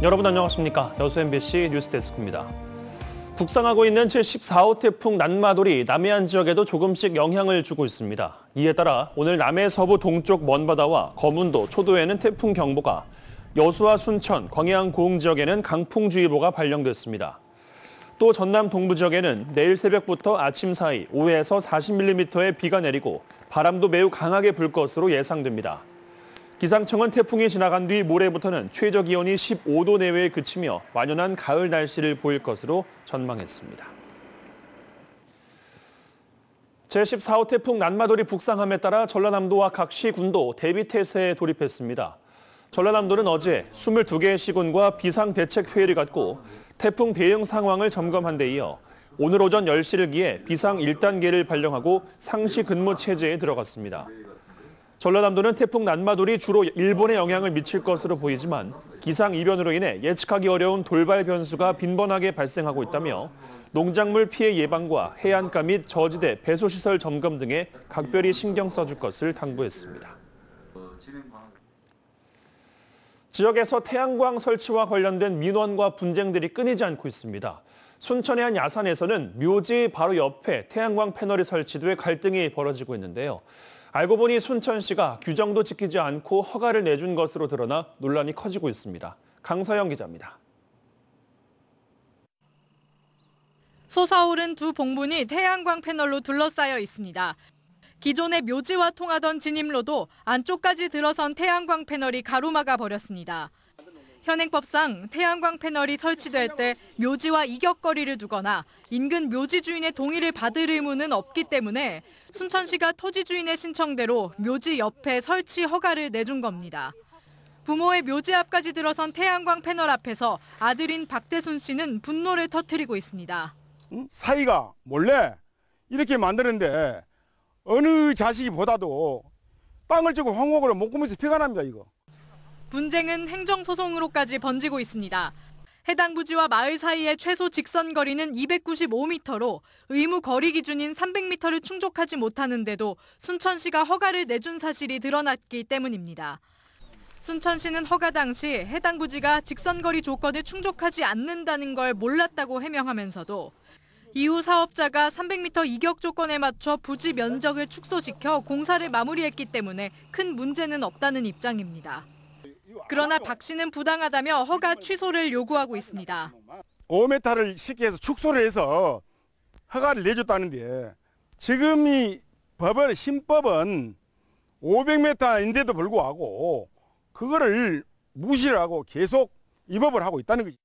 여러분 안녕하십니까? 여수 MBC 뉴스데스크입니다. 북상하고 있는 제14호 태풍 난마돌이 남해안 지역에도 조금씩 영향을 주고 있습니다. 이에 따라 오늘 남해 서부 동쪽 먼바다와 거문도, 초도에는 태풍 경보가, 여수와 순천, 광양 고흥 지역에는 강풍주의보가 발령됐습니다. 또 전남 동부 지역에는 내일 새벽부터 아침 사이 5에서 40mm의 비가 내리고 바람도 매우 강하게 불 것으로 예상됩니다. 기상청은 태풍이 지나간 뒤 모레부터는 최저 기온이 15도 내외에 그치며 완연한 가을 날씨를 보일 것으로 전망했습니다. 제14호 태풍 난마돌이 북상함에 따라 전라남도와 각 시군도 대비태세에 돌입했습니다. 전라남도는 어제 22개의 시군과 비상대책회의를 갖고 태풍 대응 상황을 점검한 데 이어 오늘 오전 10시를 기해 비상 1단계를 발령하고 상시 근무 체제에 들어갔습니다. 전라남도는 태풍 난마돌이 주로 일본에 영향을 미칠 것으로 보이지만 기상 이변으로 인해 예측하기 어려운 돌발 변수가 빈번하게 발생하고 있다며 농작물 피해 예방과 해안가 및 저지대 배수시설 점검 등에 각별히 신경 써줄 것을 당부했습니다. 지역에서 태양광 설치와 관련된 민원과 분쟁들이 끊이지 않고 있습니다. 순천의 한 야산에서는 묘지 바로 옆에 태양광 패널이 설치돼 갈등이 벌어지고 있는데요. 알고 보니 순천시가 규정도 지키지 않고 허가를 내준 것으로 드러나 논란이 커지고 있습니다. 강서영 기자입니다. 솟아오른 두 봉분이 태양광 패널로 둘러싸여 있습니다. 기존의 묘지와 통하던 진입로도 안쪽까지 들어선 태양광 패널이 가로막아 버렸습니다. 현행법상 태양광 패널이 설치될 때 묘지와 이격거리를 두거나 인근 묘지 주인의 동의를 받을 의무는 없기 때문에 순천시가 토지 주인의 신청대로 묘지 옆에 설치 허가를 내준 겁니다. 부모의 묘지 앞까지 들어선 태양광 패널 앞에서 아들인 박대순 씨는 분노를 터뜨리고 있습니다. 사이가 몰래 이렇게 만드는데 어느 자식이 보다도 땅을 주고 황옥으로 목구멍에서 피가 납니다, 이거. 분쟁은 행정소송으로까지 번지고 있습니다. 해당 부지와 마을 사이의 최소 직선 거리는 295m로 의무 거리 기준인 300m를 충족하지 못하는데도 순천시가 허가를 내준 사실이 드러났기 때문입니다. 순천시는 허가 당시 해당 부지가 직선 거리 조건을 충족하지 않는다는 걸 몰랐다고 해명하면서도 이후 사업자가 300m 이격 조건에 맞춰 부지 면적을 축소시켜 공사를 마무리했기 때문에 큰 문제는 없다는 입장입니다. 그러나 박 씨는 부당하다며 허가 취소를 요구하고 있습니다. 5m를 쉽게 해서 축소를 해서 허가를 내줬다는데 지금 이 법은 신법은 500m인데도 불구하고 그거를 무시를 하고 계속 위법을 하고 있다는 거지.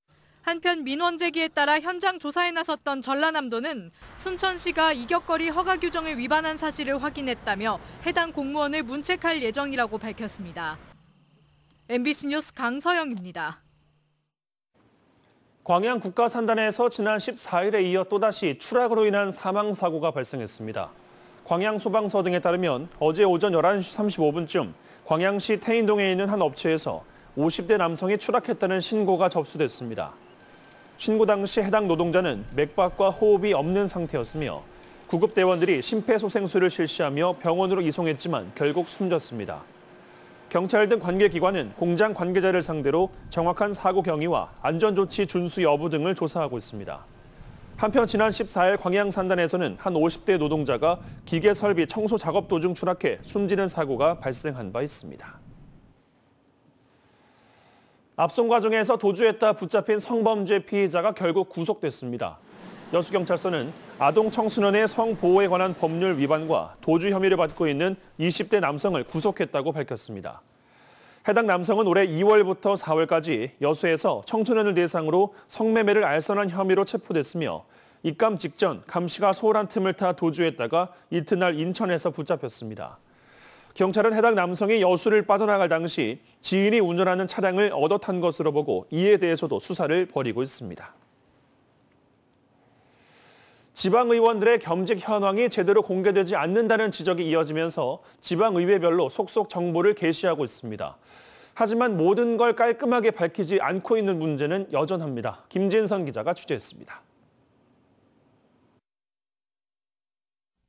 한편 민원 제기에 따라 현장 조사에 나섰던 전라남도는 순천시가 이격거리 허가 규정을 위반한 사실을 확인했다며 해당 공무원을 문책할 예정이라고 밝혔습니다. MBC 뉴스 강서영입니다. 광양 국가산단에서 지난 14일에 이어 또다시 추락으로 인한 사망사고가 발생했습니다. 광양소방서 등에 따르면 어제 오전 11시 35분쯤 광양시 태인동에 있는 한 업체에서 50대 남성이 추락했다는 신고가 접수됐습니다. 신고 당시 해당 노동자는 맥박과 호흡이 없는 상태였으며 구급대원들이 심폐소생술을 실시하며 병원으로 이송했지만 결국 숨졌습니다. 경찰 등 관계기관은 공장 관계자를 상대로 정확한 사고 경위와 안전조치 준수 여부 등을 조사하고 있습니다. 한편 지난 14일 광양산단에서는 한 50대 노동자가 기계 설비 청소 작업 도중 추락해 숨지는 사고가 발생한 바 있습니다. 압송 과정에서 도주했다 붙잡힌 성범죄 피해자가 결국 구속됐습니다. 여수경찰서는 아동 청소년의 성보호에 관한 법률 위반과 도주 혐의를 받고 있는 20대 남성을 구속했다고 밝혔습니다. 해당 남성은 올해 2월부터 4월까지 여수에서 청소년을 대상으로 성매매를 알선한 혐의로 체포됐으며 입감 직전 감 씨가 소홀한 틈을 타 도주했다가 이튿날 인천에서 붙잡혔습니다. 경찰은 해당 남성이 여수를 빠져나갈 당시 지인이 운전하는 차량을 얻어 탄 것으로 보고 이에 대해서도 수사를 벌이고 있습니다. 지방의원들의 겸직 현황이 제대로 공개되지 않는다는 지적이 이어지면서 지방의회별로 속속 정보를 게시하고 있습니다. 하지만 모든 걸 깔끔하게 밝히지 않고 있는 문제는 여전합니다. 김진선 기자가 취재했습니다.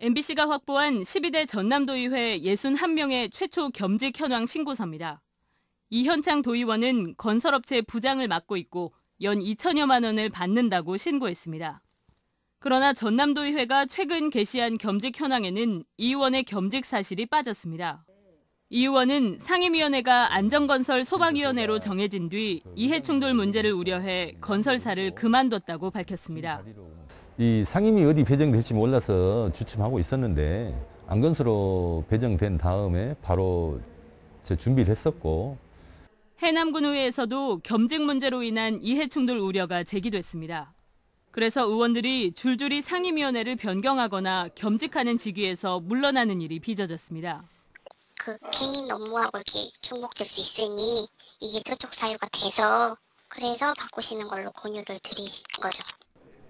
MBC가 확보한 12대 전남도의회 61명의 최초 겸직 현황 신고서입니다. 이현창 도의원은 건설업체 부장을 맡고 있고 연 2천여만 원을 받는다고 신고했습니다. 그러나 전남도의회가 최근 게시한 겸직 현황에는 이 의원의 겸직 사실이 빠졌습니다. 이 의원은 상임위원회가 안전건설 소방위원회로 정해진 뒤 이해충돌 문제를 우려해 건설사를 그만뒀다고 밝혔습니다. 이 상임위 어디 배정될지 몰라서 주춤하고 있었는데 안건수로 배정된 다음에 바로 준비를 했었고. 해남군의회에서도 겸직 문제로 인한 이해충돌 우려가 제기됐습니다. 그래서 의원들이 줄줄이 상임위원회를 변경하거나 겸직하는 직위에서 물러나는 일이 빚어졌습니다. 그 개인 업무하고 이렇게 중복될 수 있으니 이게 저촉 사유가 돼서 그래서 바꾸시는 걸로 권유를 드린 거죠.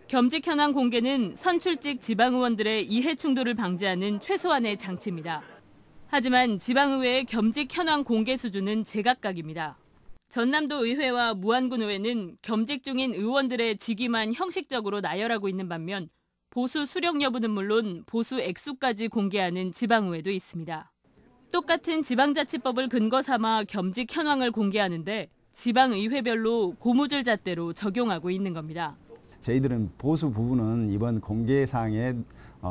겸직 현황 공개는 선출직 지방의원들의 이해 충돌을 방지하는 최소한의 장치입니다. 하지만 지방의회의 겸직 현황 공개 수준은 제각각입니다. 전남도 의회와 무안군 의회는 겸직 중인 의원들의 직위만 형식적으로 나열하고 있는 반면 보수 수령 여부는 물론 보수 액수까지 공개하는 지방의회도 있습니다. 똑같은 지방자치법을 근거 삼아 겸직 현황을 공개하는데 지방의회별로 고무줄 잣대로 적용하고 있는 겁니다. 저희들은 보수 부분은 이번 공개 사항에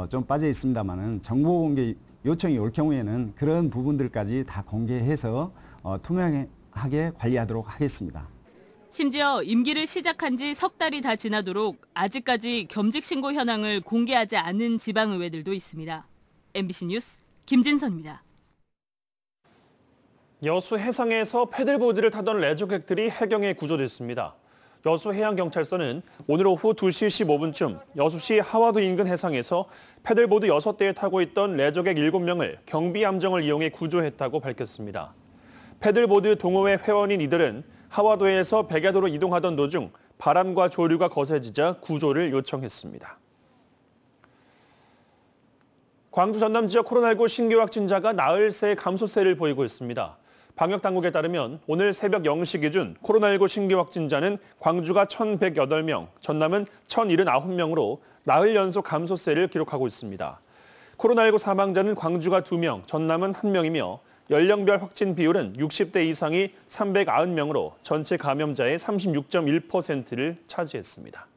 좀 빠져 있습니다만은 정보 공개 요청이 올 경우에는 그런 부분들까지 다 공개해서 투명하게 관리하도록 하겠습니다. 심지어 임기를 시작한 지 석 달이 다 지나도록 아직까지 겸직 신고 현황을 공개하지 않은 지방의회들도 있습니다. MBC 뉴스 김진선입니다. 여수 해상에서 패들보드를 타던 레저객들이 해경에 구조됐습니다. 여수해양경찰서는 오늘 오후 2시 15분쯤 여수시 하와도 인근 해상에서 패들보드 6대에 타고 있던 레저객 7명을 경비함정을 이용해 구조했다고 밝혔습니다. 패들보드 동호회 회원인 이들은 하와도에서 백야도로 이동하던 도중 바람과 조류가 거세지자 구조를 요청했습니다. 광주 전남 지역 코로나19 신규 확진자가 나흘 새 감소세를 보이고 있습니다. 방역당국에 따르면 오늘 새벽 0시 기준 코로나19 신규 확진자는 광주가 1,108명, 전남은 1,079명으로 나흘 연속 감소세를 기록하고 있습니다. 코로나19 사망자는 광주가 2명, 전남은 1명이며 연령별 확진 비율은 60대 이상이 390명으로 전체 감염자의 36.1%를 차지했습니다.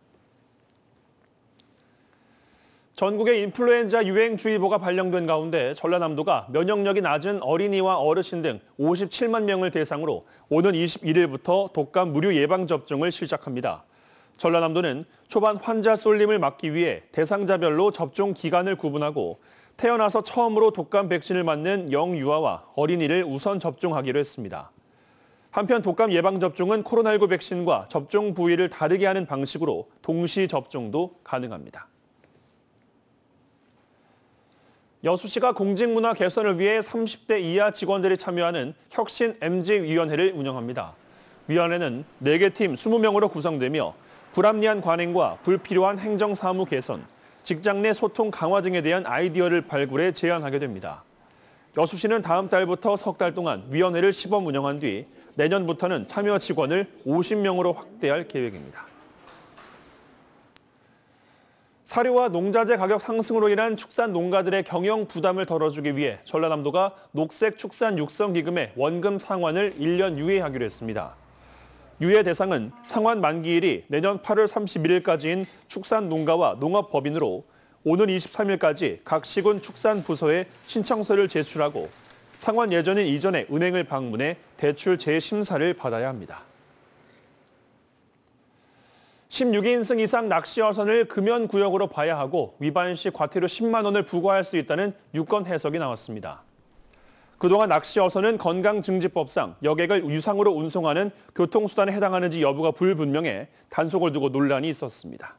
전국에 인플루엔자 유행주의보가 발령된 가운데 전라남도가 면역력이 낮은 어린이와 어르신 등 57만 명을 대상으로 오는 21일부터 독감 무료 예방접종을 시작합니다. 전라남도는 초반 환자 쏠림을 막기 위해 대상자별로 접종 기간을 구분하고 태어나서 처음으로 독감 백신을 맞는 영유아와 어린이를 우선 접종하기로 했습니다. 한편 독감 예방접종은 코로나19 백신과 접종 부위를 다르게 하는 방식으로 동시 접종도 가능합니다. 여수시가 공직문화 개선을 위해 30대 이하 직원들이 참여하는 혁신 MZ위원회를 운영합니다. 위원회는 4개 팀 20명으로 구성되며 불합리한 관행과 불필요한 행정사무 개선, 직장 내 소통 강화 등에 대한 아이디어를 발굴해 제안하게 됩니다. 여수시는 다음 달부터 석 달 동안 위원회를 시범 운영한 뒤 내년부터는 참여 직원을 50명으로 확대할 계획입니다. 사료와 농자재 가격 상승으로 인한 축산 농가들의 경영 부담을 덜어주기 위해 전라남도가 녹색 축산 육성 기금의 원금 상환을 1년 유예하기로 했습니다. 유예 대상은 상환 만기일이 내년 8월 31일까지인 축산 농가와 농업법인으로 오는 23일까지 각 시군 축산부서에 신청서를 제출하고 상환 예정인 이전에 은행을 방문해 대출 재심사를 받아야 합니다. 16인승 이상 낚시 어선을 금연구역으로 봐야 하고 위반 시 과태료 10만 원을 부과할 수 있다는 유권 해석이 나왔습니다. 그동안 낚시 어선은 건강증진법상 여객을 유상으로 운송하는 교통수단에 해당하는지 여부가 불분명해 단속을 두고 논란이 있었습니다.